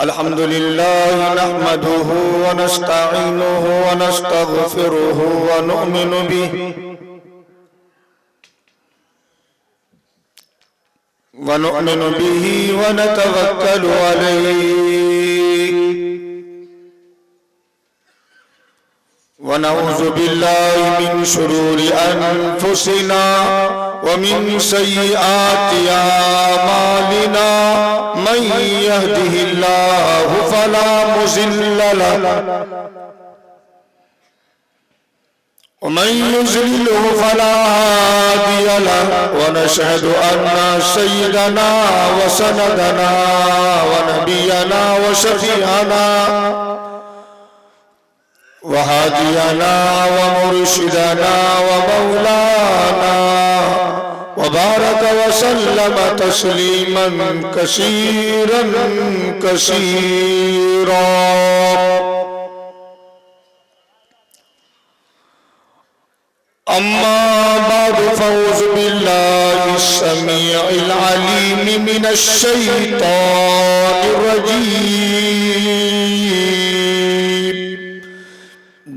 अल्हम्दुलिल्लाह नहमदुहु व नस्तईनुहु व नस्तगफिरुहु व नु'मिनु बिहि व नतवक्कलु अलैहि व नऊज़ु बिल्लाहि मिन शुरूरि अनफुसिना व मिन सय्यिआति आमालिना मन यहदिहिल्लाहु फला मुज़िल्ल लहु व मन युज़लिलहु फला हादिय लहु व नशहदु अन्ना सय्यदना व सनदना व नबियना व शफीअना व हादियना व मुर्शिदना व मौलाना व बारक व सल्लम तस्लीमन कसीरन कसीरा। अम्मा बाद फौज़ु बिल्लाहि समीइल अलीम मिनश शैतानिर रजीम।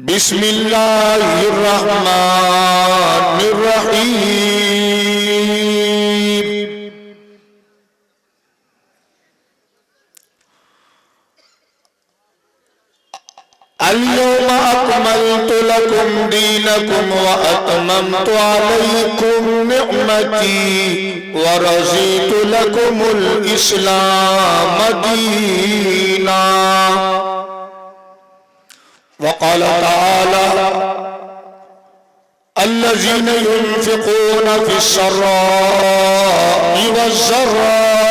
बिस्मिल्लाहिर रहमानिर रहीम। अल-यौमा अकमलतु लकुम दीनकुम व अतममतु अलैकुम निअमती व रज़ीतु लकुमुल इस्लाम दीना। व क़ाल तआला अल्लज़ीना युनफ़िक़ूना फ़िस्सर्रा'i वज़्ज़र्रा'i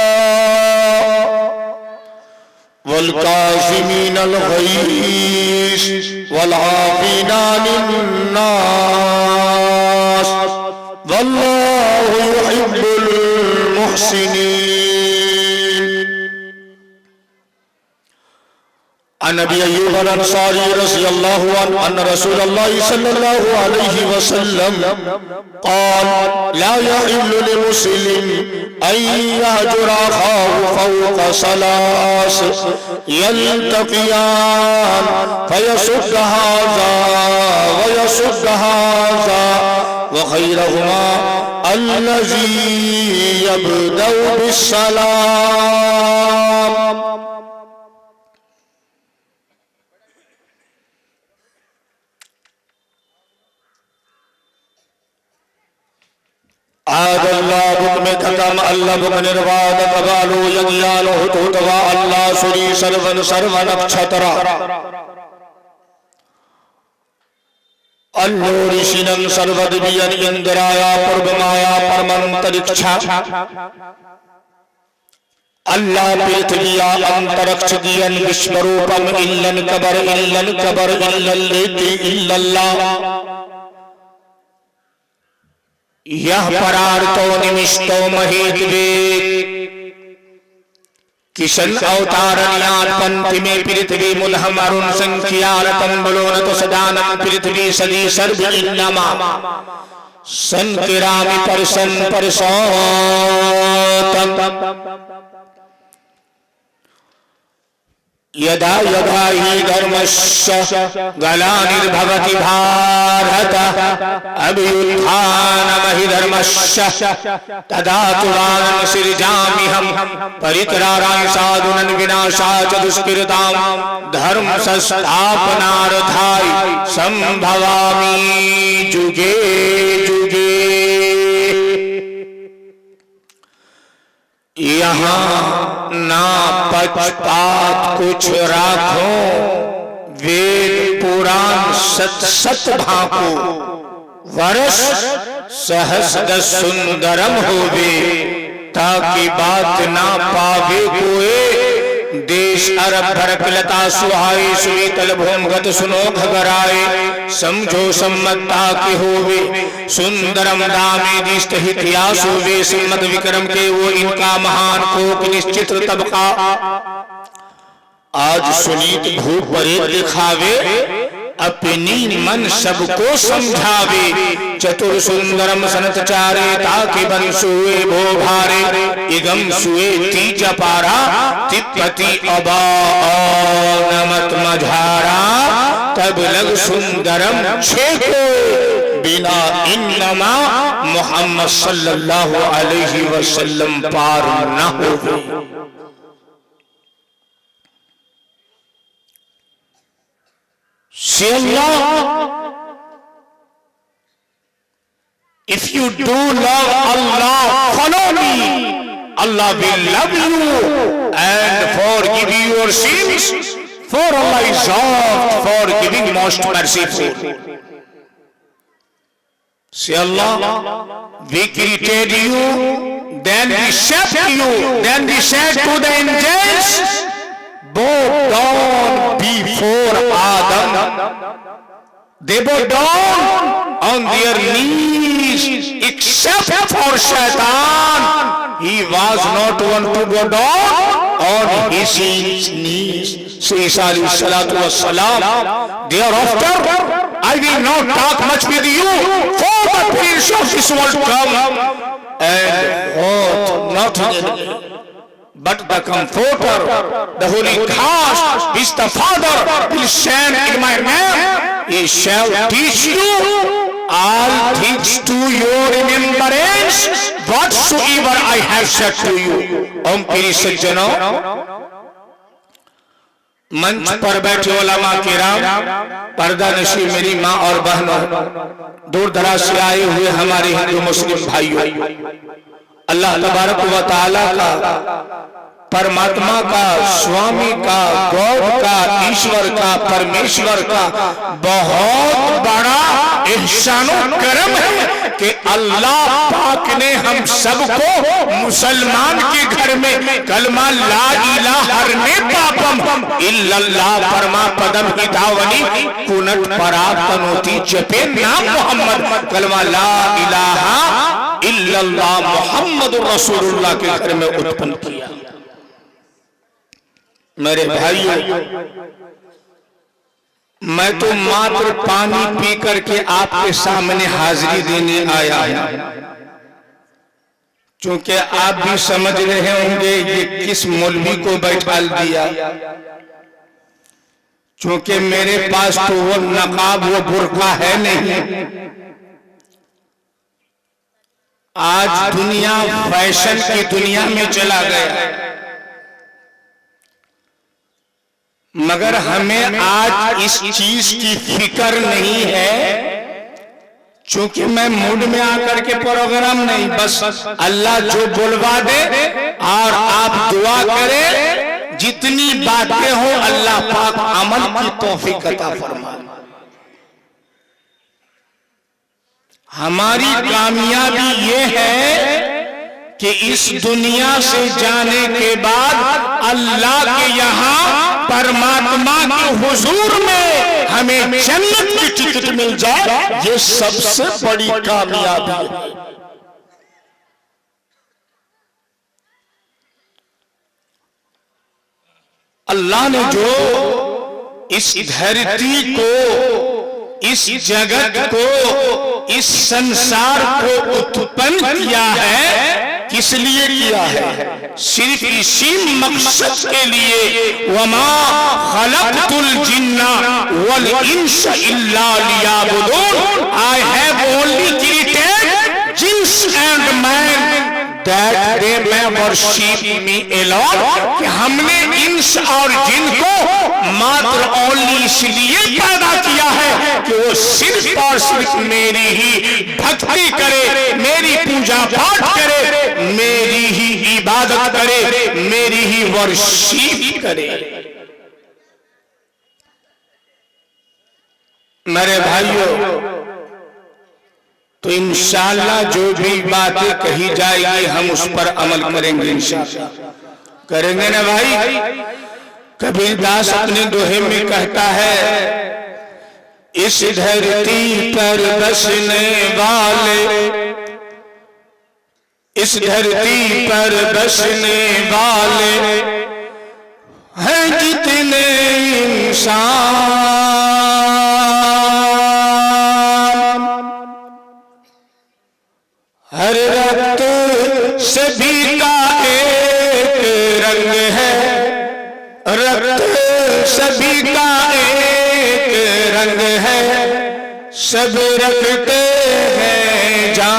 वल काज़िमीनल ग़ैज़ वल आफ़ीना अन्नास वल्लाहु युहिब्बुल मुहसिनीन। अन अबी अय्यूब अल अंसारी रज़ियल्लाहु अन्हु अन्न रसूलल्लाह सल्लल्लाहु अलैहि वसल्लम क़ाल ला यहिल्लु लिमुस्लिम अन यहजुरा अख़ाहु फ़ौक़ सलास यल्तक़ियान फ़यसुद्द हाज़ा व यसुद्द हाज़ा व ख़ैरुहुमा अल्लज़ी यब्दअु बिस्सलाम। आदल्लाह बुकमे खतम अल्लाह बुक निर्वाद कबालू यज्ञान हुतुतवा अल्लाह सुरी सर्वन सर्वन अक्षतरा अल्लोरिशिनं सर्वदिव्यन इंद्राया पूर्वमाया परमंतरिक्षा अल्लाह पृथ्विया अंतरिक्ष दियन विश्वरूपम इल्लन कबर इल्लल्लेति इल्लल्लाह यह परार्तो निमिष्टो महेद्वे किशन अवतारण्यात पंथि में पृथ्वी मुलहम अरुण संख्यालतम बलोनत सदानम पृथ्वी सदी सर्व इन्नमा संकिरामि परसन परसोतम। यदा यदा हि धर्मस्य ग्लानिर्भवति भारतः अभ्युत्थानमहि धर्मस्य तदातुरानं सृजाम्यहं परित्राणाय साधूनां विनाशाय च दुष्कृतां धर्म संस्थापनार्थाय संभवामि जुगे जुगे। यहाँ ना पक्षपात कुछ राखो, वेद पुराण सत सत भाको, वर्ष सहस्र सुंदरम होवे, ताकि बात ना पावे कोई। देश अरब भरकलता सुहाए, सुनीतल भूमगत सुनो घबराए, समझो सम्मतता के होवे, सुंदरम दामे दिष्ट हितयासु वे सम्मत विक्रम के वो इनका महान कोक निश्चित तबका। आज सुनीत भूप परे दिखावे, अपनी मन सबको समझावे। चतुर सुंदरम सनत चारे ताकि बन सुए भो भारे। इगम सुए तीज पारा तिप्पति अबा नमत मझारा। तब लग सुंदरम छेको बिना इन्नमा मोहम्मद सल्लल्लाहु अलैहि वसल्लम पार न हो। Say Allah, if you do love Allah, follow me. Allah will love you and forgive your sins. For Allah is oft forgiving, most merciful. Say Allah, we created you, then we shaped you, then we said to the angels, bow down before Adam. They bow down on their knees except for Shaitan. He was not one to go down on his knees. So Isa alayhi salatu wassalam, thereafter I will not talk much with you, for the prince of this world come, and what not but the Comforter, the Holy Ghost, which the Father will send in my name, he shall teach you all things to your remembrance, whatsoever I have said to you. ओम प्रिय सज्जनों, मंच पर बैठे उलमा किराम, पर्दा नशी मेरी माँ और बहनों, दूर दराज से आए हुए हमारे हिंदू मुस्लिम भाइयों, अल्लाह तबारक व तआला का, परमात्मा का, स्वामी का, गॉड का, ईश्वर का, परमेश्वर का बहुत बड़ा एहसान और करम है कि अल्लाह पाक ने हम सबको मुसलमान के घर में कलमा ला इलाहा हरने पापम इल्लल्लाह परमा पदम हितावनी कुनट परातनोती जपे नाम मोहम्मद कलमा ला इलाहा इल्लल्लाह मोहम्मदुर रसूलुल्लाह के घर में उत्पन्न किया। मेरे भाइयों, मैं तो मात्र पानी पी करके आपके सामने हाजिरी देने आया हूं, क्योंकि आप भी समझ रहे होंगे ये किस मौलवी को बैठा दिया, क्योंकि मेरे पास तो वो नकाब वो बुर्का है नहीं। आज दुनिया फैशन की दुनिया में चला गया, मगर हमें आज इस चीज की फिक्र नहीं है, क्योंकि मैं मूड में आकर के प्रोग्राम नहीं, बस अल्लाह जो बुलवा दे और आप दुआ करें, जितनी बातें हो अल्लाह पाक अमल की तौफीक अता फरमाए। हमारी कामयाबी ये है कि इस दुनिया से जाने के बाद अल्लाह के यहाँ परमात्मा के हुजूर में हमें जन्नत की टिकट मिल जाए, ये सबसे बड़ी कामयाबी है। अल्लाह ने जो इस धरती को, इस जगत को, इस संसार को उत्पन्न किया है, किस लिए किया है? सिर्फ इसी मकसद के लिए, वमा खलक़तुल जिन्ना वल इंसा इल्ला लियाबुदून, I have only created jinns and man that they may worship me alone, कि हमने इंस और जिन को मात्र ओनली इसलिए पैदा किया है कि वो सिर्फ और सिर्फ मेरी ही भक्ति करे, मेरी पूजा पाठ करे, मेरी ही इबादत करे, मेरी ही वर्शिप करे। मेरे भाइयों, तो इंशाअल्लाह जो भी बातें कही जाएगी हम उस पर अमल करेंगे, इंशाअल्लाह करेंगे ना भाई। कबीरदास अपने दोहे में कहता है, इस धरती पर बसने वाले, इस धरती पर बसने वाले हैं जितने इंसान, सब रखते हैं जान,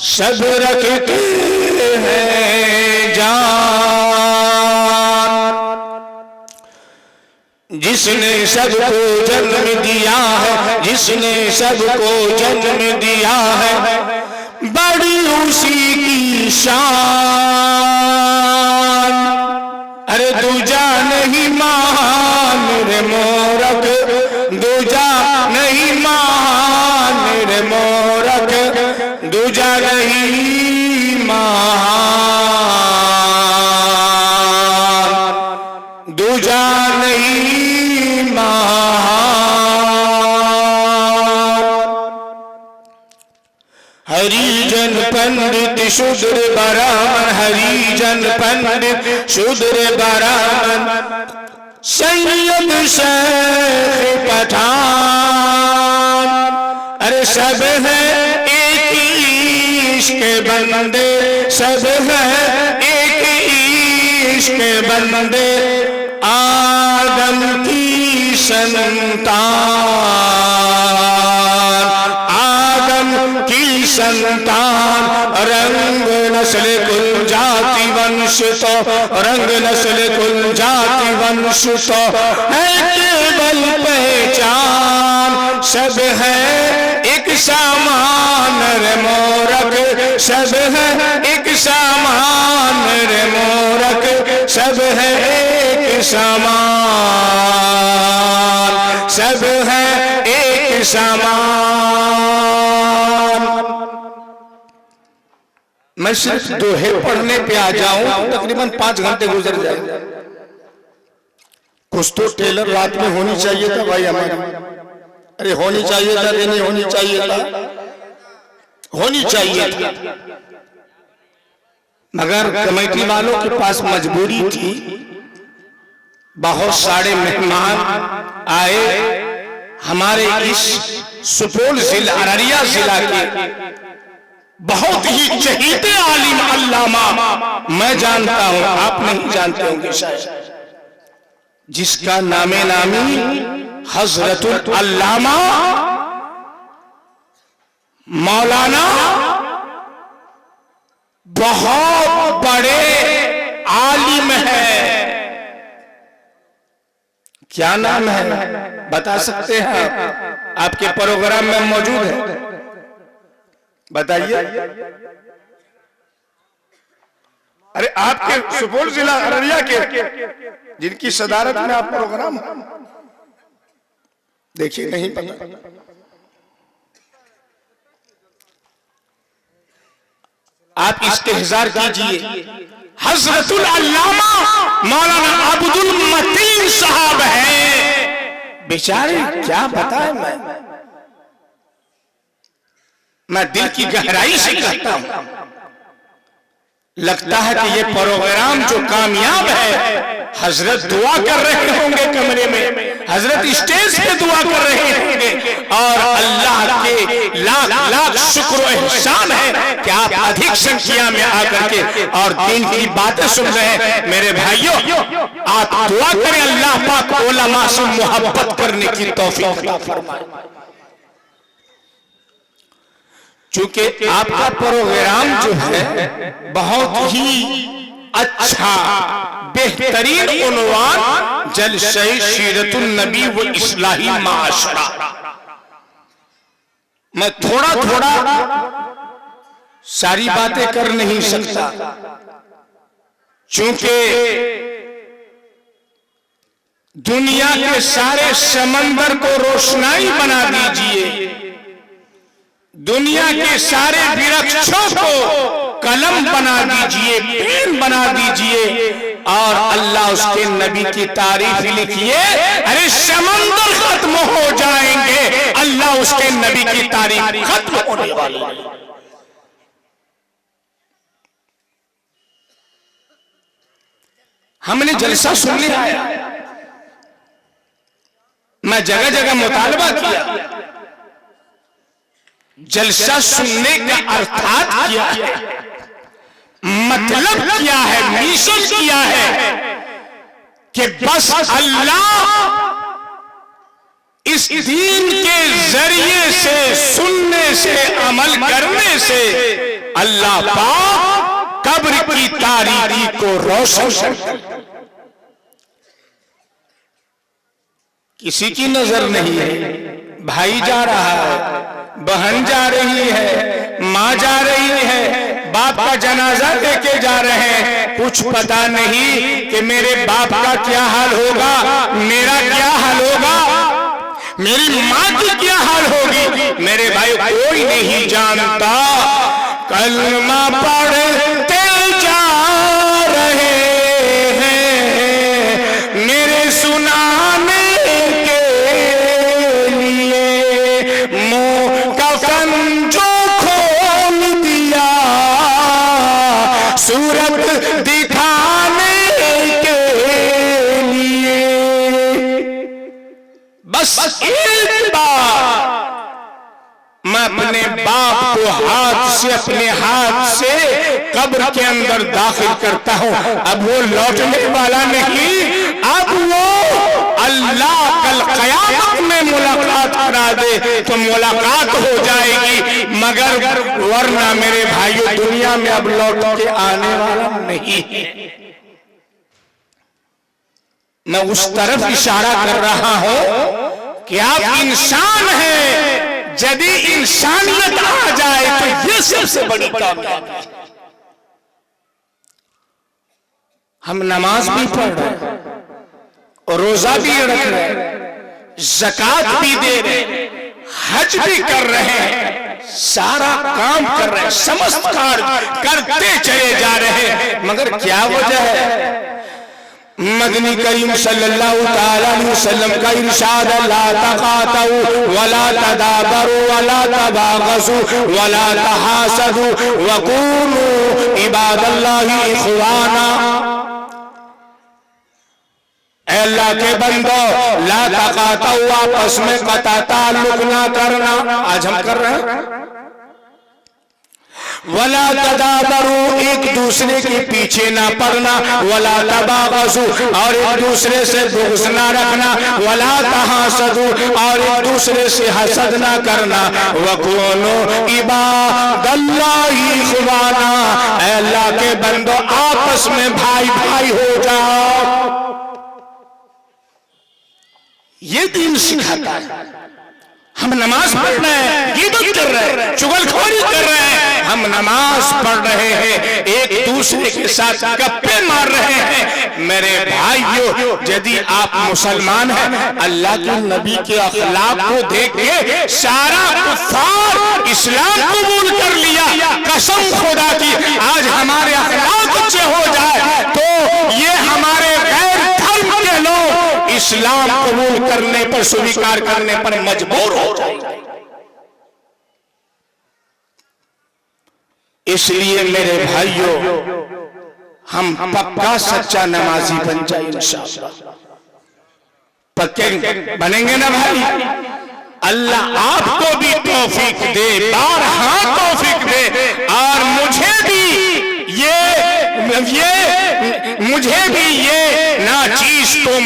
सब रखते हैं जान। जिसने सबको जन्म दिया है, जिसने सबको जन्म दिया है, बड़ी उसी की शान। अरे दूजा नहीं मान रे मोरक, दूजा नहीं मान रे मोरक, दूजा नहीं मान, दूजा नहीं मान। हरिजन पंडित शूद्र ब्राह्मण, हरिजन पंडित शूद्र ब्राह्मण, सैयद शेख पठान। अरे सब है एक इश्क बंदे, सब है एक इश्क बंदे, आदम की संतान, आदम की संतान। रंग नस्ल कुल जाति वंश तो, रंग नस्ल कुल जाति वंश तो है केवल पहचान। सब है एक समान रे मोरक, सब है एक समान रे मोरक, सब है एक समान, सब है एक समान। मैं सिर्फ दोहे पढ़ने पे आ जाऊं, तकरीबन 5 घंटे गुजर जाए। कुछ तो टेलर रात में होनी चाहिए था भाई हमारी। अरे होनी चाहिए था, नहीं होनी चाहिए था, होनी चाहिए था, मगर कमेटी वालों के पास मजबूरी थी। बहुत सारे मेहमान आए हमारे इस सुपौल जिला अररिया जिला के बहुत ही चहीते आलिम अल्लामा, मैं जानता हूं आप नहीं जानते होंगे शायद, जिसका नामे नामी हजरतुल अल्लामा मौलाना बहुत बड़े आलिम है। क्या नाम है बता सकते हैं? आपके प्रोग्राम में मौजूद है, बताइए। अरे आपके सुपौल जिला अररिया के जिनकी सदारत में आप प्रोग्राम देखिए, नहीं पता। आप इस्तेहजार कीजिए, हजरतुल अल्लामा मौलाना अब्दुल मतीन साहब है। बेचारे क्या बताएं, मैं दिल की गहराई से कहता हूं, लगता है कि ये प्रोग्राम जो कामयाब है, हजरत दुआ कर रहे होंगे कमरे में, हजरत स्टेज पे दुआ कर रहे होंगे, और अल्लाह के लाख लाख शुक्र एहसान है कि आप अधिक संख्या में आकर के और दीन की बातें सुन रहे हैं। मेरे भाइयों, आप दुआ करें अल्लाह पाक उलमा से मोहब्बत करने की तौफीक अता फरमाए। चूंकि आपका प्रोग्राम जो है बहुत ही अच्छा बेहतरीन उन्वान, जलसे सीरतुन नबी व इस्लाही माशरा। मैं थोड़ा थोड़ा सारी बातें कर नहीं सकता, चूंकि दुनिया के सारे समंदर को रोशनाई बना दीजिए, दुनिया के सारे वृक्षों को कलम बना दीजिए, पेन बना दीजिए, और अल्लाह उसके नबी की तारीफ लिखिए। अरे समंदर खत्म हो जाएंगे, अल्लाह उसके नबी की तारीफ खत्म होने वाली है। हमने जलसा सुनने आया, मैं जगह जगह मुतालबा किया, जलसा सुनने का अर्थात क्या है, मतलब क्या है, मिशन क्या है कि बस अल्लाह इस दीन के जरिए से, सुनने से, अमल करने से अल्लाह पाक कब्र की तारीकी को रोशन करता है। किसी की नजर नहीं है, भाई जा रहा है, बहन जा रही है, माँ जा रही है, बाप का जनाजा लेके जा रहे हैं, कुछ पता नहीं कि मेरे बाप का क्या हाल होगा, मेरा क्या हाल होगा, मेरी माँ की क्या हाल होगी। मेरे भाई कोई नहीं जानता। कलमा पढ़ते जा रहे हैं मेरे सुनाने के लिए, मुँह कफन जो खोल दिया सूरत दिखाने के लिए। बस एक बार मैं अपने बाप को अपने हाथ से कब्र के अंदर दाखिल करता हूं। अब वो लौटने वाला नहीं, अब वो अल्लाह कल क़यामत में मुलाकात करा दे तो मुलाकात हो जाएगी, मगर वरना मेरे भाइयों दुनिया में अब लौट के आने वाला नहीं है। मैं उस तरफ इशारा कर रहा हूं कि आप इंसान हैं, यदि इंसानियत आ जाए तो ये सबसे बड़ी कामयाबी है। हम नमाज भी पढ़ रहे हैं, रोजा भी रख रहे हैं, ज़कात भी दे रहे हैं, हज भी कर रहे हैं, सारा काम कर रहे हैं, समस्त कार्य करते चले जा रहे हैं, मगर क्या वजह है? मदनी करीम सल्लल्लाहु ताला अलैहि वसल्लम का इरशाद है, ला तकातु वला तदाबरु वला तबागसु वला तहासदु वकूनु इबादल्लाहि इखवाना। अल्लाह के बंदो, ला तकातु, आपस में कता ताल्लुक ना करना, आज हम कर रहे हैं। वला तदाबरू, एक दूसरे के पीछे ना पड़ना, वला तबागसु, और एक दूसरे से बुग़्ज़ ना रखना, वला तहासदु, और एक दूसरे से हसद ना करना, वकूनु इबादल्लाहि इखवाना। अल्लाह के बंदो, आपस में भाई भाई हो जाओ। ये दीन सिखाता है। हम नमाज पढ़ रहे हैं, गिबत कर रहे हैं, चुगलखोरी कर रहे हैं, हम नमाज पढ़ रहे हैं, एक दूसरे के साथ गप्पे मार रहे हैं। मेरे भाइयों, यदि आप मुसलमान हैं, अल्लाह के नबी के अखलाक को देख के सारा कुफ्फार इस्लाम कबूल कर लिया। कसम खुदा की, आज हमारे अखलाक अच्छे हो जाए तो ये हमारे गैर धर्म के लोग इस्लाम कबूल करने पर, स्वीकार करने पर मजबूर हो जाएंगे। इसलिए मेरे भाइयों, हम पक्का सच्चा नमाजी बन जाए इंशाअल्लाह। पक्के बनेंगे ना भाई? अल्लाह आपको भी तौफीक दे, बारहा तौफीक दे, और मुझे भी ये ना चीज तुम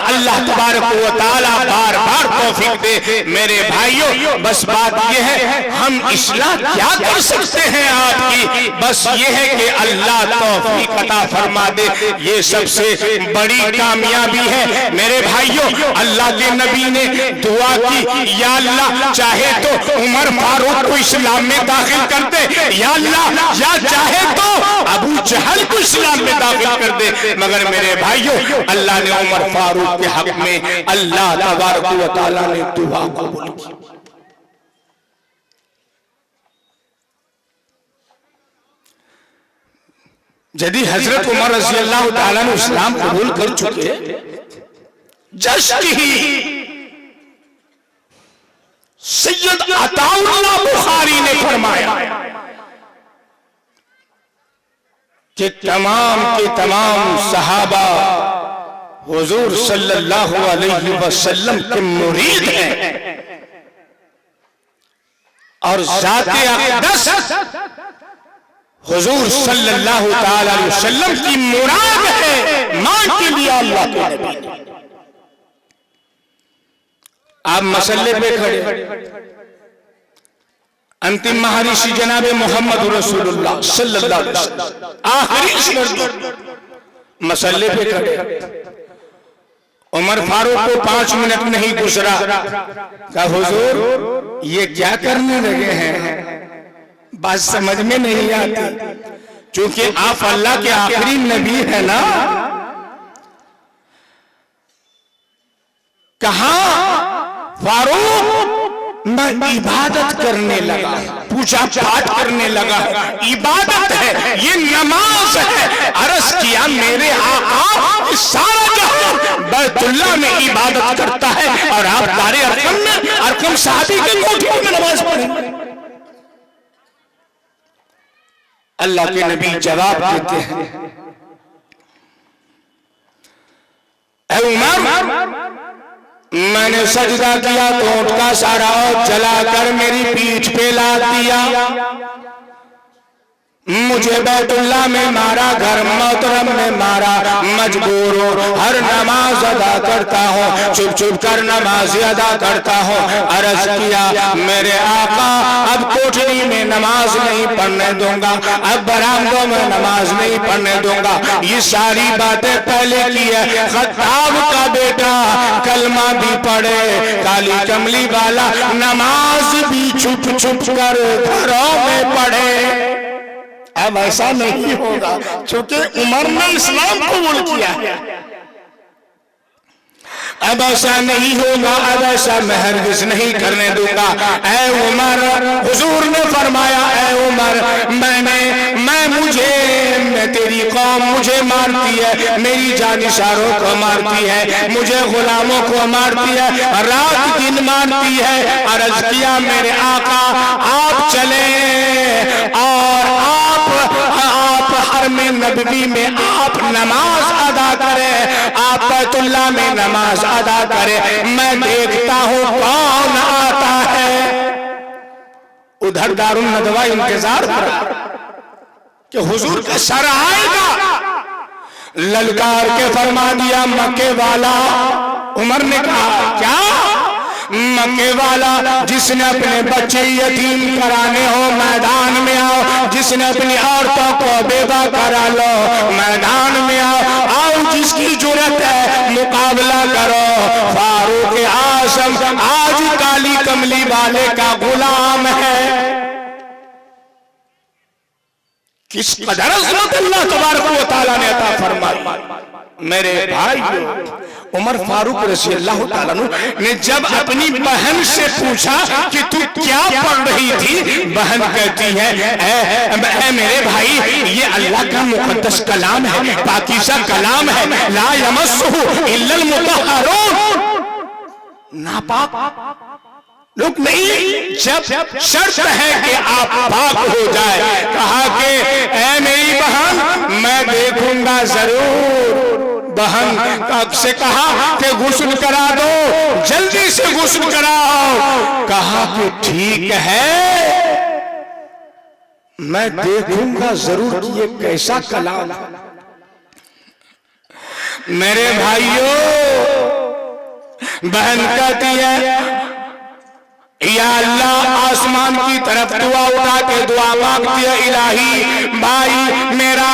अल्लाह तबारक व तआला बार बार तौफीक दे। मेरे भाइयों, बस बात ये है, हम इस्लाह क्या कर सकते हैं आपकी? बस ये है कि अल्लाह तौफीक अता फरमा दे, ये सबसे बड़ी कामयाबी है। मेरे भाइयों, अल्लाह के नबी ने दुआ की, या अल्लाह चाहे तो उमर फारूक को इस्लाम में दाखिल कर दे, या अल्लाह या चाहे तो अबू जहल को इस्लाम में दाखिल कर दे। मगर मेरे भाइयों, अल्लाह ने उमर फारूक के हक में, अल्लाह तबारक व तआला ने दुआ कबूल की। यदि हजरत उमर रज़ी अल्लाह तआला ने इस्लाम कबूल कर चुके, जस्ट ही सैयद अताउल्लाह बुखारी ने फरमाया कि तमाम के तमाम सहाबा हुजूर सल्लल्लाहु अलैहि वसल्लम के मुरीद हैं, और ज़ाते अक़दस हुजूर सल्लल्लाहु ताला अलैहि वसल्लम की मुराद है। मान के लिया अल्लाह के नबी ने। आप मसल्ले पे खड़े, अंतिम महर्षि जनाबे मोहम्मद रसूलुल्लाह सल्लल्लाहु अलैहि वसल्लम आखिरी मसल्ले पे खड़े। उमर फारूक को 5 मिनट नहीं गुजरा, कहा हुजूर ये क्या करने लगे हैं, बात समझ में नहीं आती, क्योंकि आप अल्लाह के आखिरी नबी है ना। कहा फारूक मैं इबादत करने लगा, पूजा पाठ करने लगा, इबादत है ये, नमाज है। अर्ज किया मेरे आका सारा जहां बैतुल्लाह में इबादत करता है और आप दारे अरकम में, अरकम साहबी के कोठरी में नमाज पढ़ेंगे। अल्लाह के नबी जवाब देते हैं, ऐ उमर मैंने सजदा किया तो ऊंट का सारा और जलाकर मेरी पीठ पे ला दिया, मुझे बैतुल्लाह में मारा, घर मोहतरम में मारा, मजबूर हो हर नमाज अदा करता हूँ, चुप चुप कर नमाज अदा करता हूँ। अर्ज किया मेरे आका अब कोठरी में नमाज नहीं पढ़ने दूंगा, अब बरामदों में नमाज नहीं पढ़ने दूंगा। ये सारी बातें पहले की है। खत्ताब का बेटा कलमा भी पढ़े, काली कमली वाला नमाज भी छुप छुप कर घरों में पढ़े। अब ऐसा नहीं होगा, क्योंकि उमर ने इस्लाम कबूल किया है। अब ऐसा नहीं होगा, अब ऐसा मैं हरगिज़ नहीं करने दूंगा। ऐ उमर, हुजूर ने फरमाया ऐ उमर तेरी कौम मुझे मारती है, मेरी जानिसारों को मारती है, मुझे गुलामों को मारती है, रात दिन मारती है। अर्ज किया मेरे आका आप चले और आप हरम नबवी में आप नमाज अदा करें, आप बैतुल्लाह में नमाज अदा करें, मैं देखता हूं कौन आता है। उधर दारुल नदवा इंतजार कर कि हुजूर का सर आएगा, ललकार के फरमा दिया मक्के वाला। उमर ने कहा क्या? मक्के वाला जिसने अपने बच्चे यतीम कराने हो मैदान में आओ, जिसने अपनी औरतों को बेवा करा लो मैदान में आओ, जिसकी जुर्रत है मुकाबला करो। फारूक आज़म आज काली कमली वाले का गुलाम है। किस कदर अज़मत अल्लाह तबारक व तआला ने अता फरमाई। मेरे भाई उमर फारूक रज़ी अल्लाह तआला ने जब अपनी बहन से पूछा कि तू क्या पढ़ रही थी, बहन कहती है ऐ मेरे भाई ये अल्लाह का मुक़द्दस कलाम है, पाकीज़ा कलाम है, ला यमस्सुहु इल्लल मुतहहरून, नापाक लोग नहीं, जब शर्त है कि आप पाक हो जाए। कहा कि ऐ मेरी बहन मैं देखूंगा जरूर। बहन से कहा कि गुस्ल करा दो, जल्दी से गुस्ल कराओ। कहा कि ठीक है मैं देखूंगा जरूर कि ये कैसा कलाम है। मेरे भाइयों बहन कहती है या अल्लाह आसमान की तरफ दुआ उठा के दुआ मांगती है, इलाही भाई मेरा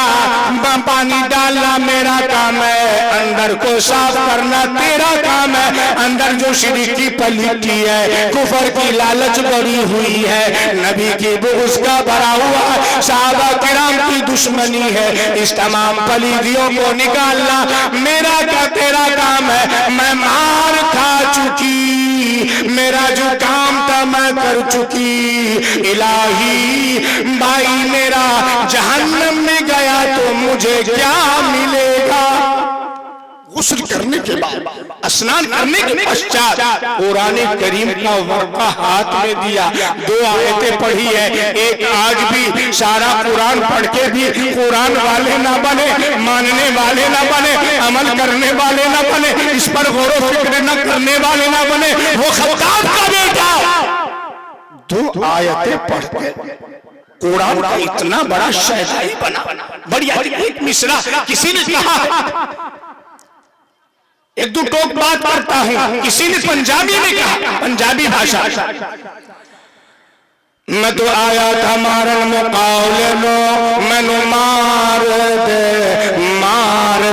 पानी डालना मेरा काम है, अंदर को साफ करना तेरा काम है। अंदर जो शिरक की पलीती है, कुफर की लालच बढ़ी हुई है, नबी की बुग़्ज़ का भरा हुआ सहाबा किराम की दुश्मनी है, इस तमाम पलीदियों को निकालना मेरा क्या तेरा काम है। मैं मार खा चुकी, मेरा जो काम था मैं कर चुकी, इलाही भाई मेरा जहन्नम में गया तो मुझे क्या मिलेगा। गुस्ल करने के बाद स्नान करने के पश्चात कुरान करीम का वर्क़ा हाथ में दिया, 2 आयतें पढ़ी है। एक आज भी सारा कुरान पढ़ के भी कुरान वाले ना बने, मानने वाले ना बने, अमल करने वाले ना बने, इस पर गौर व फिक्र न करने वाले ना बने। वो खत्ताब का बेटा 2 आयतें पढ़ के कुरान का इतना बड़ा शहजाई बना। बढ़िया एक मिसरा किसी ने कहा एक दो टोक बात करता हूं। किसी ने पंजाबी में कहा, पंजाबी भाषा, मैं तो आया था मारन मुकाबले लो, मैनू मार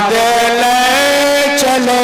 दे ले चलो।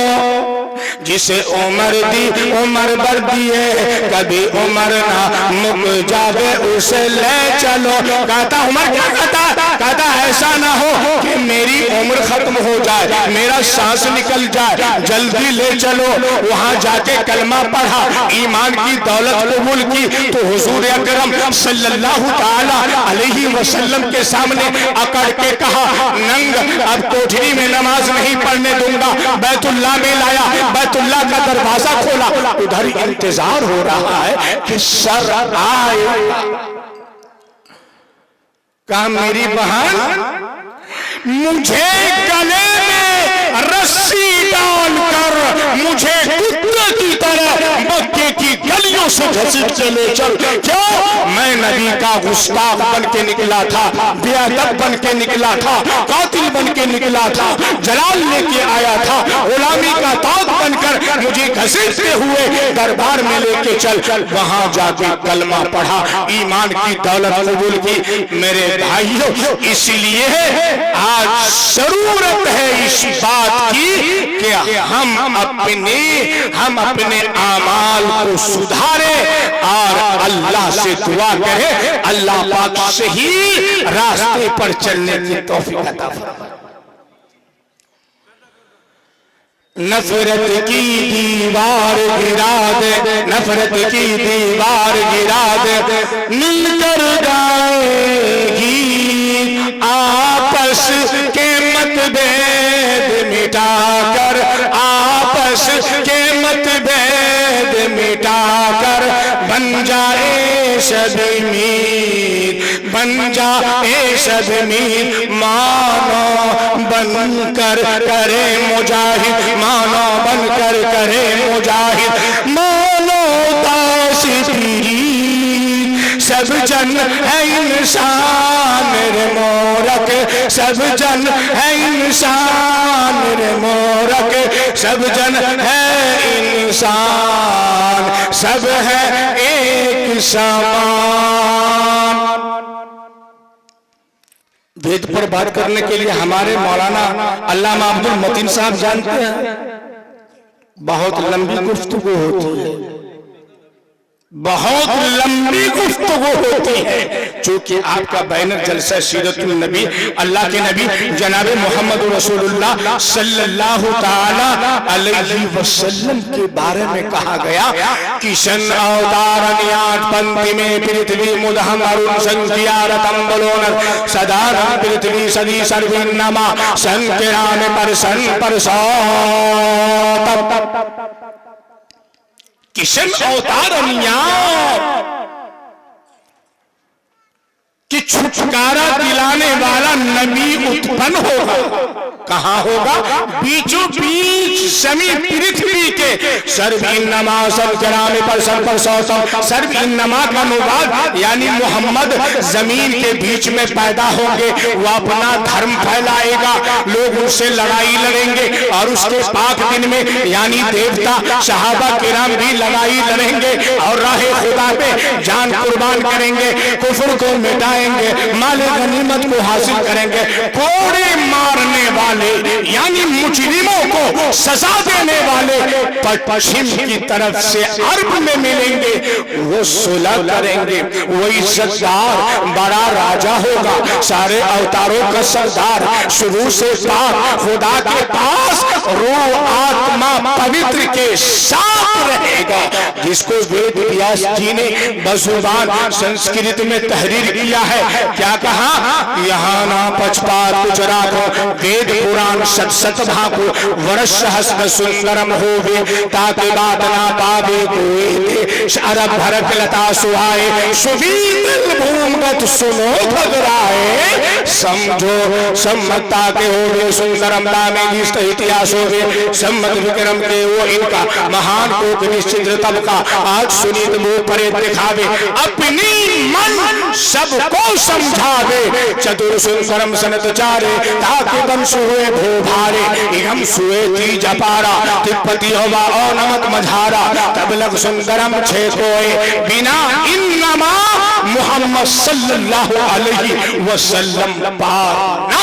जिसे उम्र दी उम्र भर दिए, कभी उम्र ना मुक जावे उसे ले चलो। कहता उम्र क्या कहता ऐसा ना हो कि मेरी उम्र खत्म हो जाए, मेरा सांस निकल जाए, जल्दी ले चलो। वहां जाके कलमा पढ़ा, ईमान की दौलत कबूल की, तो हुजूर अकरम सल्लल्लाहु ताला अलैहि वसल्लम के सामने अकड़ के कहा, नंग अब कोठरी में नमाज नहीं पढ़ने दूंगा। बैतुल्लाह में लाया, बैतुल्लाह का दरवाजा खोला, उधर इंतजार हो रहा है कि सर आए। कहा मेरी बहन, मुझे गले में रस्सी डालकर मुझे कुत्ते की तरह मक्के की गलियों से घसीट के ले चल। क्यों? मैं नबी का गुस्ताख बन के निकला था, बेअदब बन के निकला था, कातिल बन के निकला था, जलाल लेके आया था, गुलामी का ताज बनकर मुझे घसीटते हुए दरबार में लेके चल। वहां जाके कलमा पढ़ा, ईमान की दौलत कबूल की। मेरे भाइयों, इसलिए आज जरूरत है इस बात की कि हम अपने आमाल को सुधारें और अल्लाह से दुआ करें, अल्लाह पाक सही रास्ते पर चलने की तौफीक अता फरमाए। नफरत की दीवार गिरा दे, नफरत की दीवार गिरा दे, मिलकर गाएगी आपस के मतभेद मिटाकर, आपस के मतभेद मिटाकर, बन जाए सभी मीर, बन जाए सभी मीर, मानो बनकर करे मुजाहिद, मानो बनकर करे मुजाहिद, मानो तासिरी सब जन है इंसान रे मोरक, सब जन है इंसान रे मोरक, सब जन है इंसान, सब है एक समान। वेद पर बात करने के लिए हमारे मौलाना अल्लामा अब्दुल मतीन साहब जानते हैं, बहुत लंबी गुफ्तगू होती है, बहुत लंबी गुफ्तगू होती है। चूंकि आपका बैनर जलसा सीरतुल नबी, अल्लाह के नबी जनाब मोहम्मद रसूलुल्लाह सल्लल्लाहु ताला अलैहि वसल्लम के बारे में कहा गया कि सन अवतारन आठ पंक्ति में पृथ्वी मुदहम अरुण संख्या रतम बलोन सदारन पृथ्वी सदी सर्विन्नमा संकिरान पर किशन अवतार कि छुटकारा दिलाने वाला नबी उत्पन्न होगा। कहां होगा? बीचों बीच जमीन पृथ्वी के सर्विन्नमा संकिरान पर सर्विन्नमा का अनुवाद यानी मोहम्मद जमीन के बीच में पैदा होंगे, वो अपना धर्म फैलाएगा, लोग उससे लड़ाई लड़ेंगे और उसके पाक दिन में यानी देवता सहाबा किराम भी लड़ाई लड़ेंगे और राहे खुदा पे जान कुर्बान करेंगे, कुफ्र को मिटाएंगे, माले गनीमत को हासिल करेंगे। कोड़े मारने वाले यानी मुजरिमों को सजा देने वाले पश्चिम की तरफ से अरब में मिलेंगे, वो सुलह करेंगे, वो इज्जतदार बड़ा राजा होगा, सारे अवतारों का सरदार, शुरू से पाक खुदा के पास रूह आत्मा पवित्र के साथ रहेगा, जिसको वेद व्यास जी ने बजुबान संस्कृत में तहरीर किया है। क्या कहा? यहाँ ना पचपात कुछ राखो, वेद पुराण सत भाको, वर्ष सहस्र सुंदरम होवे, ताकि बात ना पावे कोई अरब भरक लता सुहाए सुबीतल भूमगत सुनो घबराए समझो सम्मता के हो सुंदरमता में निष्ठ इतिहास हो गए सम्मत विक्रम के वो इनका महान को निश्चित तबका आज सुनीत मुंह परे दिखावे अपनी मन सबको समझावे चतुर सुंदरम सनत चारे ताकि गम सुए भो भारे इगम सुए ती जपारा तिब्बती हवा और नमक मझारा तब लग सुंदरम छे कोए बिना इन्नमा मुहम्मद सल्लल्लाहु अलैहि वसल्लम पार ना।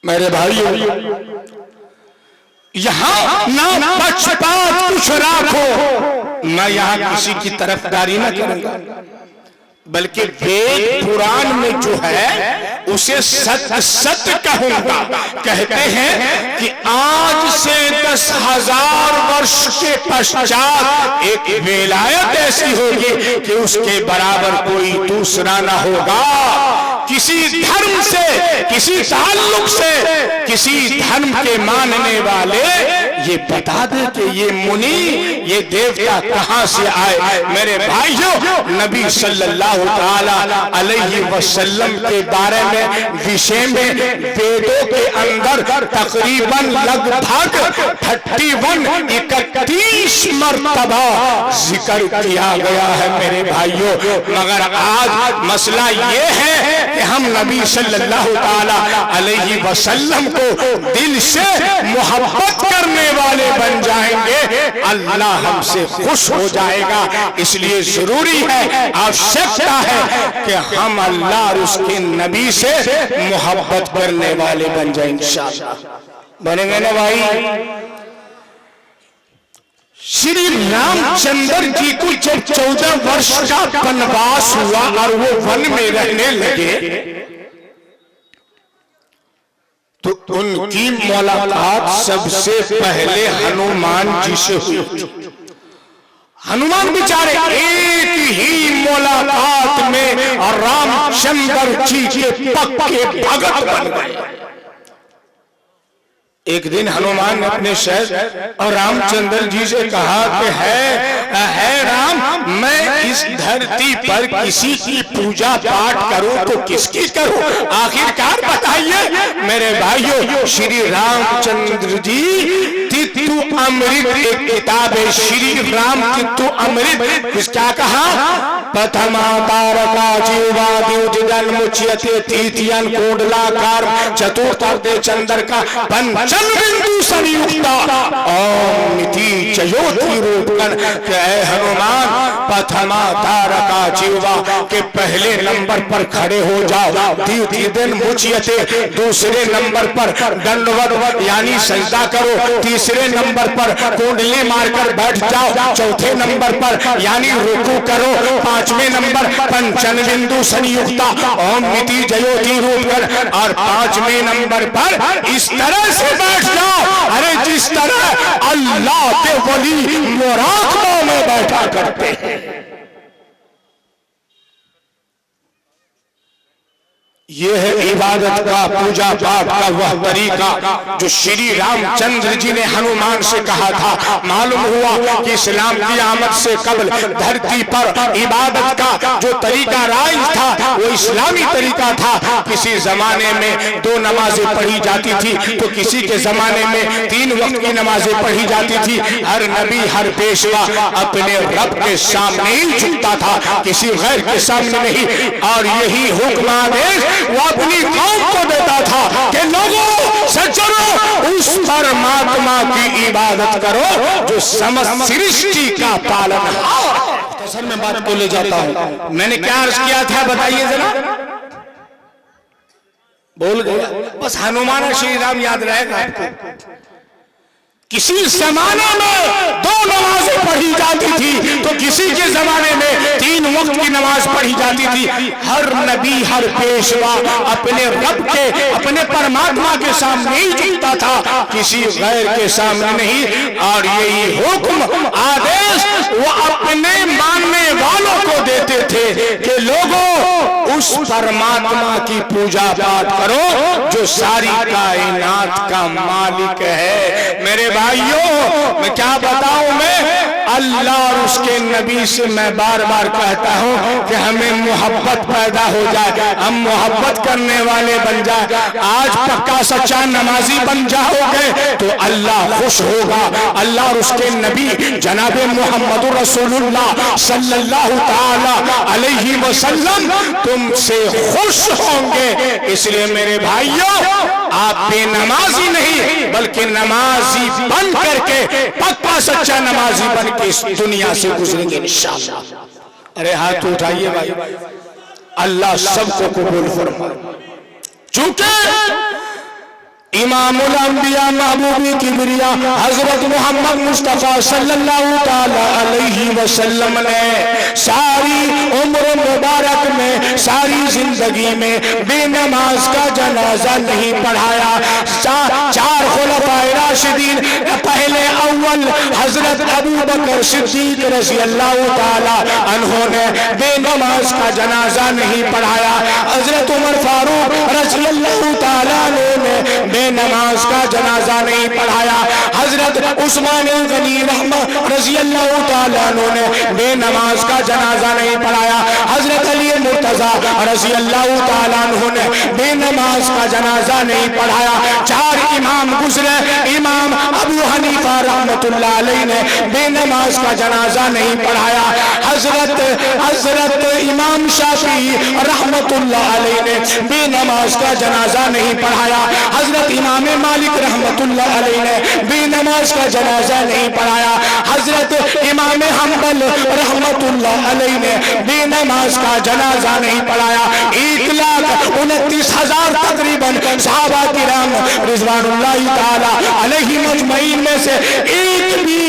मेरे भाइयों यहाँ ना पक्षपात कुछ राखो, मैं यहाँ किसी की तरफदारी न करूंगा बल्कि वेद पुराण में जो है उसे सत्य सत्य कहूंगा। कहते हैं कि आज से 10,000 वर्ष के पश्चात एक विलायत ऐसी होगी कि उसके बराबर कोई दूसरा ना होगा। किसी धर्म से, किसी ताल्लुक से, किसी धर्म के मानने वाले ये बता दे कि ये मुनि, ये देवता कहां से आए। मेरे भाइयों, नबी सल्लल्लाहु ताला अलैहि वसल्लम के बारे में विषय में वेदों के अंदर तकरीबन लगभग 31 मर्तबा जिक्र किया गया है मेरे भाइयों। मगर आज मसला ये है कि हम नबी सल्लल्लाहु ताला अलैहि वसल्लम को दिल से मोहब्बत करने वाले बन जाएंगे, अल्लाह हमसे खुश हो जाएगा। इसलिए जरूरी है, आवश्यकता है कि हम अल्लाह और उसके नबी से मोहब्बत करने वाले बन जाएं। इंशाअल्लाह बनेंगे ना भाई। श्री रामचंद्र जी को जब 14 वर्ष का वनवास हुआ और वो वन में रहने लगे तो उनकी मुलाकात सबसे पहले हनुमान जी से हुई। हनुमान बेचारे एक ही मुलाकात में और रामचंद्र जी के पक्के भगत बन गए। एक दिन हनुमान ने अपने शहर और रामचंद्र जी से कहा कि है राम, मैं इस धरती पर किसी की पूजा पाठ करूं तो किसकी करूं, आखिरकार बताइए। मेरे भाइयों, श्री रामचंद्र जी तित्तु अमृत एक किताब है, श्री राम तित्तु अमृत। किसका कहा? प्रथमा तारका जीवा द्युतिगन मुच्यते तृतीयन कोडलाकार चतुर्थ चंद्र का पंचम बिंदु संयुक्ता ओम मिति चयोति रूपगण। हनुमान, प्रथमा तारका जीवा के पहले नंबर पर खड़े हो जाओ, द्वितीयन मुच्यते दूसरे नंबर पर दंडवत यानी सजदा करो, तीसरे नंबर पर कुंडली मारकर बैठ जाओ, चौथे नंबर पर यानी रुकू करो, पांचवें नंबर पंचम बिंदु संयुक्ता ओम मिति जयोति रूपगण और पांचवें नंबर पर इस तरह से बैठ जाओ, अरे जिस तरह अल्लाह के वली मुराकबा में बैठा करते हैं। ये है इबादत का, पूजा पाठ का वह तरीका जो श्री रामचंद्र जी ने हनुमान से कहा था। मालूम हुआ कि इस्लाम की आमद से कबल धरती पर इबादत का जो तरीका राइज था वो इस्लामी तरीका था। किसी जमाने में 2 नमाजें पढ़ी जाती थी तो किसी के जमाने में 3 वक्त की नमाजें पढ़ी जाती थी। हर नबी, हर पेशवा अपने रब के सामने ही झुकता था, किसी गैर के सामने नहीं। और यही हुक्म आदेश वो अपनी कौम को देता था कि लोगों सज्जनों, उस परमात्मा की इबादत करो जो समस्त सृष्टि का पालनहार। तो सर मैं बात को ले जाता हूं, मैंने क्या अर्ज किया था बताइए जरा, बोल गया। बस हनुमान श्री राम याद रहेगा आपको। किसी जमाने में 2 नमाजें पढ़ी जाती थी तो किसी के जमाने में 3 वक्त की नमाज पढ़ी जाती थी। हर नबी, हर पेशवा अपने रब के, अपने परमात्मा के सामने ही झुकता था, किसी गैर के सामने नहीं। और यही हुक्म आदेश वो अपने मानने वालों को देते थे कि लोगों उस परमात्मा की पूजा पाठ करो जो सारी कायनात का मालिक है। मेरे भाइयों, मैं क्या बताऊं, मैं अल्लाह और उसके नबी से मैं बार बार कहता हूं कि हमें मोहब्बत पैदा हो जाए, हम मोहब्बत करने वाले बन जाए। आज पक्का सच्चा नमाजी बन जाओगे तो अल्लाह खुश होगा। अल्लाह और उसके नबी जनाब मोहम्मद रसूलुल्लाह सल्लल्लाहु ताला अलैहि वसल्लम तुमसे खुश होंगे। इसलिए मेरे भाइयों, आप बेनमाजी नहीं बल्कि नमाजी बन करके पक्का सच्चा नमाजी बन के इस दुनिया से गुजरेंगे इंशाअल्लाह। अरे हाथ उठाइए भाई, अल्लाह सबको कबूल फरमाए। चूंकि इमामुल अंबिया महबूबी किबरिया हजरत मोहम्मद मुस्तफा सल्लल्लाहु ताला अलैहि वसल्लम ने सारी उम्र मुबारक में, सारी जिंदगी में बेनमाज का जनाजा नहीं पढ़ाया। चार खुलफाए राशिदीन, पहले अव्वल हजरत अबू बकर सिद्दीक रज़ी अल्लाह ताला अन्हु ने बेनमाज का जनाजा नहीं पढ़ाया। हजरत उमर फारूक रज़ी अल्लाह ताला ने नमाज का जनाजा नहीं पढ़ाया। हजरत उस्मान गनी रहमत रज़ी अल्लाह ताला ने बेनमाज का जनाजा नहीं पढ़ाया। हजरत अली मुर्तजा रज़ी अल्लाह ताला ने बेनमाज का जनाजा नहीं पढ़ाया। चार इमाम गुजरे, इमाम अबू हनीफा रहमतुल्लाह अलैह ने बेनमाज का जनाजा नहीं पढ़ाया। हजरत इमाम शाफी रहमतुल्लाह अलैह ने बेनमाज का जनाजा नहीं पढ़ाया। हजरत इमाम मालिक रहमतुल्लाह अलैह ने बेनमाज का जनाजा नहीं पढ़ाया। हजरत इमाम हम्बल रहमतुल्लाह अलैह ने बेनमाज का जनाजा नहीं पढ़ाया। 1,29,000 तकरीबन सहाबा किराम रिजवानुल्लाह ताला अलैहिम अजमईन में से एक भी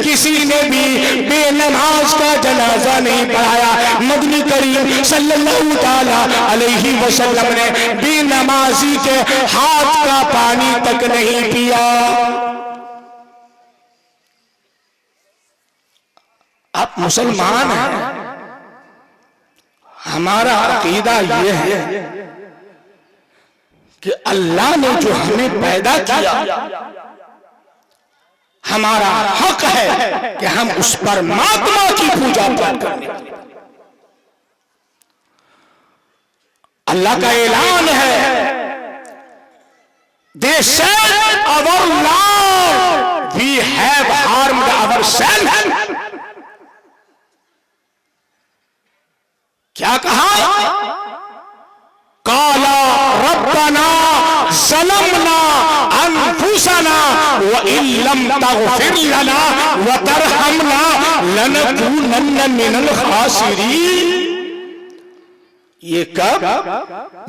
किसी ने भी बेनमाज का जनाजा नहीं पढ़ाया। मदनी करीम सल्लल्लाहु ताला अलैहि वसल्लम ने बेनमाजी के हाथ का पानी तक नहीं पिया। आप मुसलमान हैं, हमारा अकीदा यह है कि अल्लाह ने जो हमें पैदा किया, हमारा हक है कि हम उस परमात्मा की पूजा पाठ करें। अल्लाह का ऐलान है, they said our Lord, we have harmed ourselves। क्या कहा? काला रब्बना ज़लमना अनफुसना व इल्लम तग़फिर लना व तरहमना लनकूनन्ना मिनल खासिरीन। ये कब?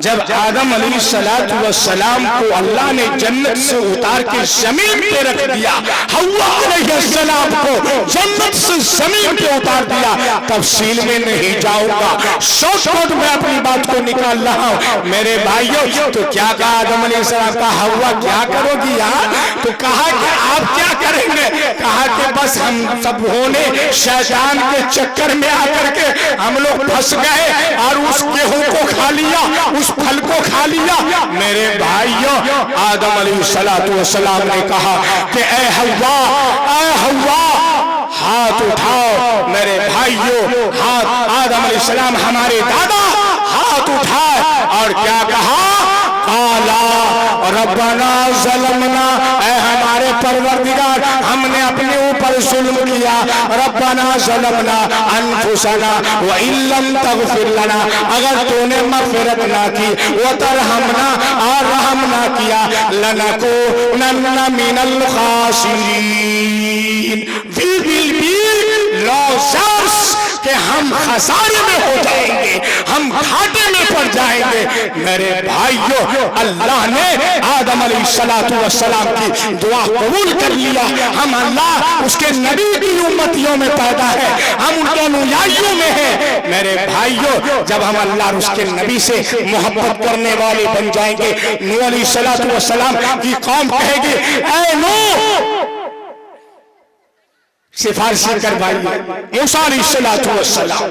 जब आदम अलैहिस्सलातु वस्सलाम को अल्लाह ने जन्नत से उतार के जमीन पे रख दिया, हव्वा अलैहिस्सलाम को जन्नत से जमीन पे उतार दिया। तफसील में नहीं जाऊंगा, शॉर्टकट में अपनी बात को निकाल रहा हूं। मेरे भाइयों, तो क्या कहा आदम अलैहिस्सलाम का, हव्वा क्या करोगी यार? तो कहा कि आप क्या करेंगे? कहा कि बस हम सब होने शैतान के चक्कर में आकर के हम लोग फंस गए और उस गेहूं को खा लिया, उस फल को खा लिया। मेरे भाइयों, आदम अलैहिस्सलातु वस्सलाम ने कहा कि ए हव्वा, हाथ उठाओ। मेरे भाइयों, हाथ आदम अलैहिस्सलाम हमारे दादा हाथ उठाए और क्या कहा? काला रब्बना ज़लमना, ऐ हमारे परवरदिगार, हमने अपने ऊपर जुल्म किया। रब्बना ज़लमना अनफुसना व इल्लम तग़फिर लना, अगर तूने मग़फ़िरत ना की, व तरहमना, और रहम ना किया, लनकूनन्ना मिनल खासिरीन, वी विल बी लॉसर्स, कि हम खसारे में हो जाएंगे, हम घाटे में पड़ जाएंगे। मेरे भाइयों, अल्लाह ने आदम अलैहिस्सलातु वस्सलाम की दुआ कबूल कर लिया। हम अल्लाह उसके नबी की उम्मतियों में पैदा है, हम उनके अनुयायियों में हैं। मेरे भाइयों, जब हम अल्लाह और उसके नबी से मोहब्बत करने वाले बन जाएंगे, नूह अलैहिस्सलातु वस्सलाम की कौम कहेगी, ऐ नूह सिफारिश करवाइए। मूसा अलैहिस्सलातु वस्सलाम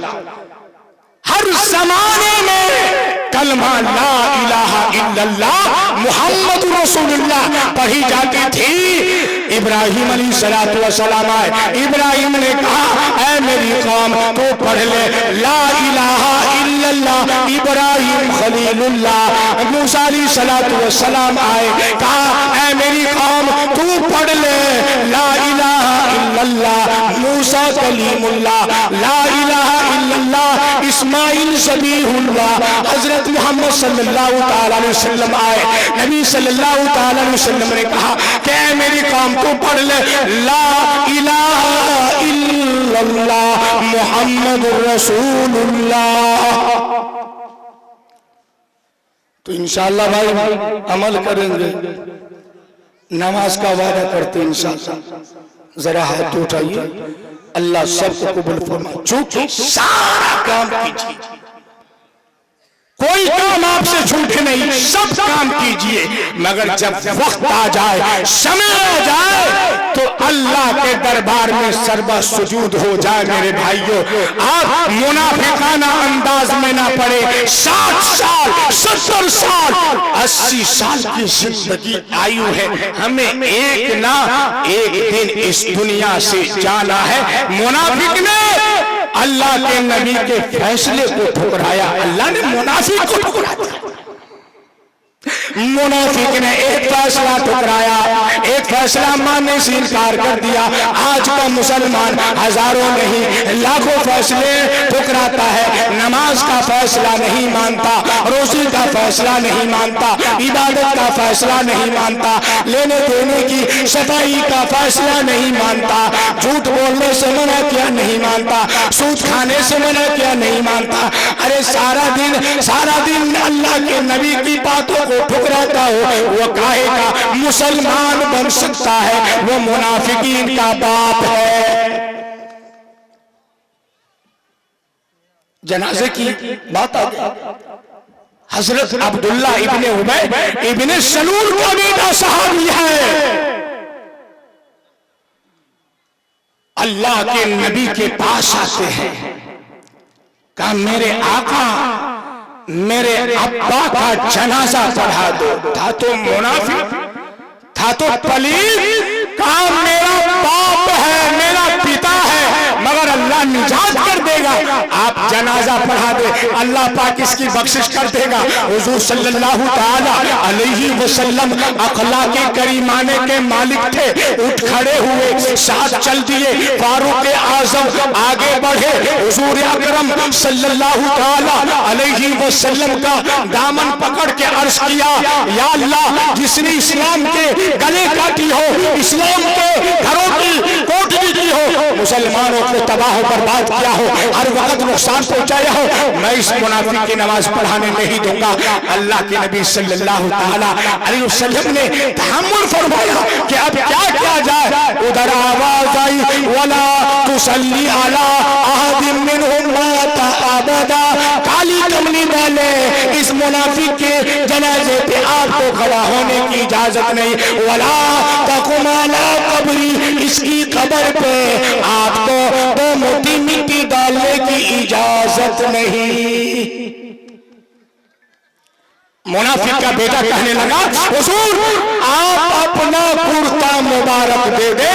हर जमाने में कलमा ला इलाहा इल्लल्लाह मुहम्मद रसूलुल्लाह पढ़ी जाती थी। इब्राहिम अलैहिस्सलातु वस्सलाम आए, इब्राहिम ने कहा ऐ मेरी कौम तू पढ़ ले ला इलाहा इल्लल्लाह इब्राहिम खलीलुल्लाह। मूसा अलैहिस्सलातु वस्सलाम आए, कहा ऐ मेरी कौम तू पढ़ ले ला इलाहा इल्लल्लाह मूसा कलीमुल्लाह, ला इलाहा इल्लल्लाह इस्माइल ज़बीहुल्लाह। हजरत मोहम्मद सल्लल्लाहु तआला अलैहि वसल्लम आए, नबी सल्लल्लाहु तआला अलैहि वसल्लम ने कहा कि मेरी कौम को पढ़ ले ला इलाहा इल्लल्लाह मुहम्मदुर रसूलुल्लाह। तो इंशाअल्लाह भाई अमल करेंगे, नमाज का वादा करते इंशाअल्लाह। जरा हाथ उठाइए, अल्लाह सबको कबूल फरमाए। झूठ सारा काम कीजिए, कोई काम आपसे झूठे नहीं, सब काम कीजिए, मगर जब वक्त आ जाए, समय आ जाए तो अल्लाह के दरबार में सर्वा सुजूद हो जाए। मेरे भाइयों, आप मुनाफिकाना अंदाज में ना पड़े। 60 साल 70 साल 80 साल की जिंदगी आयु है, हमें एक ना एक दिन इस दुनिया से जाना है। मुनाफिक ने अल्लाह के नबी के फैसले को ठुकराया, अल्लाह ने मुनाफिक को ठुकरा दिया। मुनाफिक ने एक फैसला ठुकराया, एक फैसला मानने से इनकार कर दिया। आज का मुसलमान हजारों नहीं लाखों फैसले ठुकराता है, नमाज का फैसला नहीं मानता, रोजी का फैसला नहीं मानता, इबादत का फैसला नहीं मानता, लेने देने की सफाई का फैसला नहीं मानता, झूठ बोलने से मना किया नहीं मानता, सूद खाने से मना किया नहीं मानता। अरे सारा दिन अल्लाह के नबी की बातों को ठुकराता हो, वो काहे का मुसलमान बन सकता है? वो मुनाफिकीन का बाप है। जनाजे की बात आ गई, हजरत अब्दुल्ला इब्ने उबय इब्ने सलूल का बेटा सहाबी है। अल्लाह के नबी के पास आते हैं, कहा मेरे आका मेरे अब्बा का जनाजा पढ़ा दो। था तो मुनाफिक, था तो पलीद, कहा मेरा बाप है, मेरा पिता है, मगर अल्लाह निजात कर देगा, आप जनाजा पढ़ा दे, अल्लाह पाक इसकी बख्शिश कर देगा। हुजूर सल्लल्लाहु ताला अलैहि वसल्लम अखलाके करीमाने के मालिक थे, उठ खड़े हुए, साथ चल दिए, फारूक आजम आगे बढ़े, हुजूर अकरम सल्लल्लाहु ताला अलैहि वसल्लम का दामन पकड़ के अर्ज किया, या अल्लाह जिसने इस्लाम के गले काटी हो, इस्लाम के घरों की कोठरी की हो, मुसलमानों को तबाह बर्बाद किया हो, हर वक्त नुकसान पहुंचाया हो, मैं इस मुनाफिक की नमाज पढ़ाने नहीं दूंगा। अल्लाह के नबी सल्लल्लाहु ताला अलैहि वसल्लम ने तहम्मुल फरमाया कि अब क्या किया जाए। उधर आवाज आई, वला तुसल्ली अला अहदिन मिनहुम माता अबदा, काली कमली वाले इस मुनाफिक के जनाजे पे आपको खड़ा होने की इजाजत नहीं, वला तकुम अला कब्री, इसकी कब्र पे आपको दो मोटी मिट्टी डालने की इजाजत नहीं। मुनाफिक का बेटा कहने लगा, हुजूर आप अपना कुर्ता मुबारक दे दे,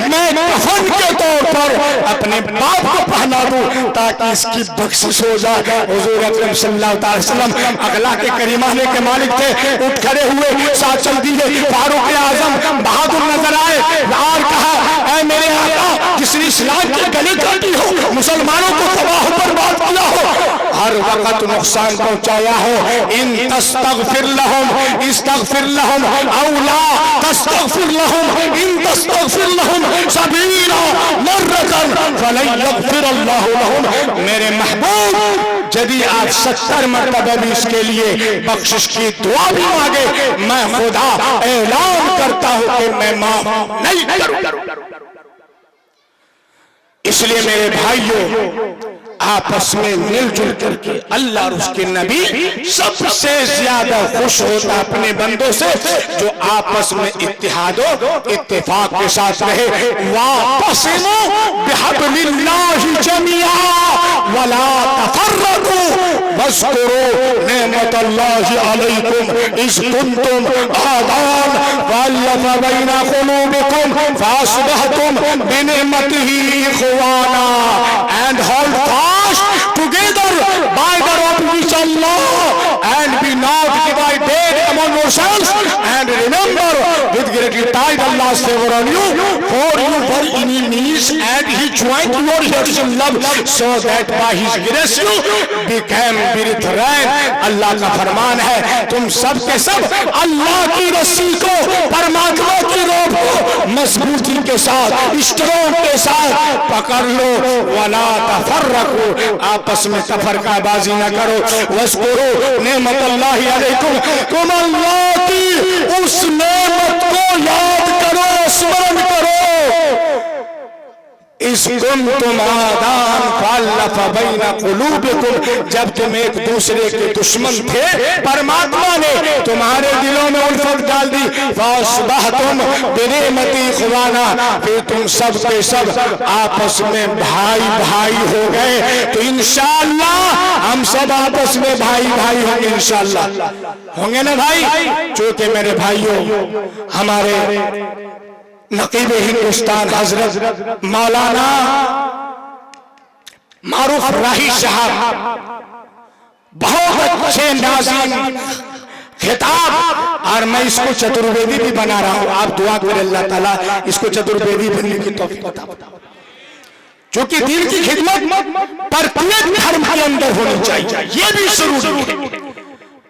मैं कफन के तौर पर अपने बाप को पहना दूं ताकि इसकी बख्शिश हो जाए। हुजूर अकरम सल्लल्लाहु अलैहि वसल्लम अगला के करीमाने के मालिक थे, उठ खड़े हुए, साथ चल दिए। फारूक आजम बहादुर नजर आए और कहा, ऐ मेरे आका जिसने इस्लाम के गले काटी हो, मुसलमानों को तबाह बर्बाद किया हो, हर वक्त नुकसान पहुंचाया हो, इन तस्तगफिर लहुम इस्तगफिर लहुम औ ला तस्तगफिर लहुम इन तस्तगफिर लहुम सबीना मर्रतन फलन यगफिर अल्लाहु लहुम। मेरे महबूब यदि आप 70 मरतबा भी इसके लिए बख्शिश की दुआ भी मांगे, मैं खुदा ऐलान करता हूं कि मैं माफ नहीं करूंगा। इसलिए मेरे भाइयों, आपस में मिलजुल करके अल्लाह और उसके नबी सबसे ज्यादा खुश होता अपने बंदों से जो आपस में इत्तिहादो इत्तेफाक के साथ रहे। वातसिमू बिहब्लिल्लाहि जमीआ वला तफर्रकू वज़कुरू निअमतल्लाहि अलैकुम इज़ कुंतुम आदान वअल्लफ़ बैना क़ुलूबिकुम फ़अस्बहतुम बिनिअमतिही इख़वाना and hold fast together by the rope which Allah and be not divided among yourselves and remember with great tide Allah's favor on you for you were enemies and he joined your hearts in love so that by his grace you became brethren। अल्लाह का फरमान है तुम सब के सब अल्लाह की रस्सी को परमात्मा की रोप को मजबूती के साथ स्ट्रोंग के साथ पकड़ लो। वला तफर्रकू आपस में तफरकाबाजी न करो। वज़कुरू नेमतल्लाहि अलैकुम तुम अल्लाह की उस नेमत को याद करो स्मरण करो। इस तुम आदान फ़अल्लफ़ बैना क़ुलूबिकुम जब तुम एक दूसरे के दुश्मन थे परमात्मा ने तुम्हारे दिलों में उल्फत डाल दी। फ़अस्बहतुम बिनिअमतिही इख़वाना फिर तुम सब के सब आपस में भाई भाई हो गए। तो इंशाअल्लाह हम सब आपस में भाई भाई होंगे इंशाअल्लाह होंगे ना भाई। चूंकि मेरे भाइयों हमारे नकीब हिंदुस्तान हजरत मौलाना मारूफ राही साहब बहुत अच्छे नाज़िम खिताब और मैं इसको चतुर्वेदी भी बना रहा हूं। आप दुआ करें अल्लाह ताला इसको चतुर्वेदी बनने की तौफीक अता फरमाए। क्योंकि दीन की खिदमत प्रत्येक धर्म के अंदर होनी चाहिए ये भी जरूरी है।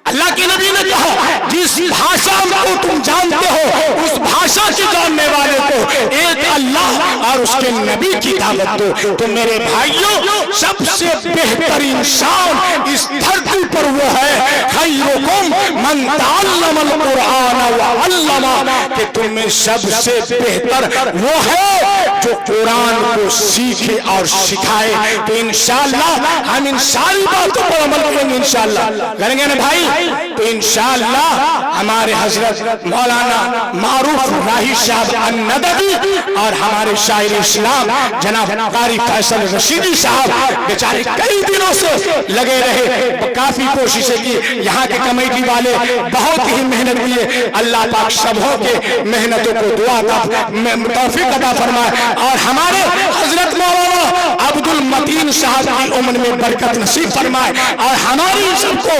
अल्लाह के नबी ने कहा जिस भाषा को तुम जानते हो उस भाषा के जानने वाले को एक अल्लाह और उसके नबी की दावत दो। तो मेरे भाइयों सबसे बेहतर इंसान इस धरती पर वो है खैरुकुम मन तअल्लमल कुरआन व अल्लमा कि तुम्हें सबसे बेहतर वो है जो कुरान को सीखे और सिखाए। तो इंशाअल्लाह हम इन सारी बातों पर अमल करेंगे इंशाअल्लाह करेंगे ना भाई। तो इंशाअल्लाह हमारे हजरत मौलाना मारूफ राही साहब अन-नदवी और हमारे शायर इस्लाम जनाब कारी फैसल रशीदी साहब बेचारे कई दिनों से लगे रहे काफी कोशिशें की। यहाँ के कमेटी वाले बहुत ही मेहनत किए। अल्लाह पाक सबों के मेहनतों को दुआ तौफीक अता फरमाए और हमारे हजरत मौलाना अब्दुल मतीन साहब की उम्र में बरकत नसीब फरमाए और हमारी सबको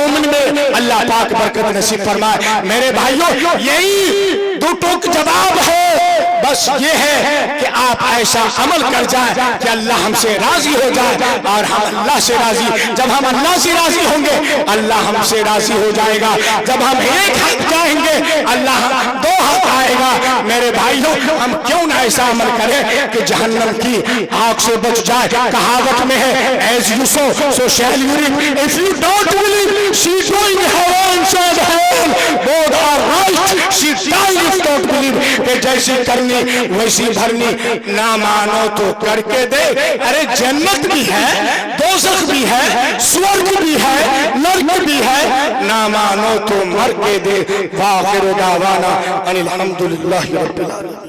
उम्र में अल्लाह पाक बरकत नसीब फरमाए। मेरे भाइयों यही दो टूक जवाब है बस ये है कि आप ऐसा अमल कर जाए कि अल्लाह हमसे राजी हो जाए और हम अल्लाह से राजी। जब हम अल्लाह से राजी होंगे अल्लाह हमसे राजी हो जाएगा। जब हम एक हाथ जाएंगे अल्लाह दो हाथ आएगा। मेरे भाइयों हम क्यों ना ऐसा अमल करें कि जहन्नम की आग से बच जाए। कहावत में है as you sow shall you reap if you don't believe she going heaven shall hell both are right she died if don't believe कि जैसी करनी वैसी भरनी ना मानो तो करके दे। अरे जन्नत भी है दोज़ख भी है स्वर्ग भी है नरक भी है ना मानो तो मर के दे। वाखिर दावाना अनिल हम्दुलिल्लाहि रब्बिल आलमीन।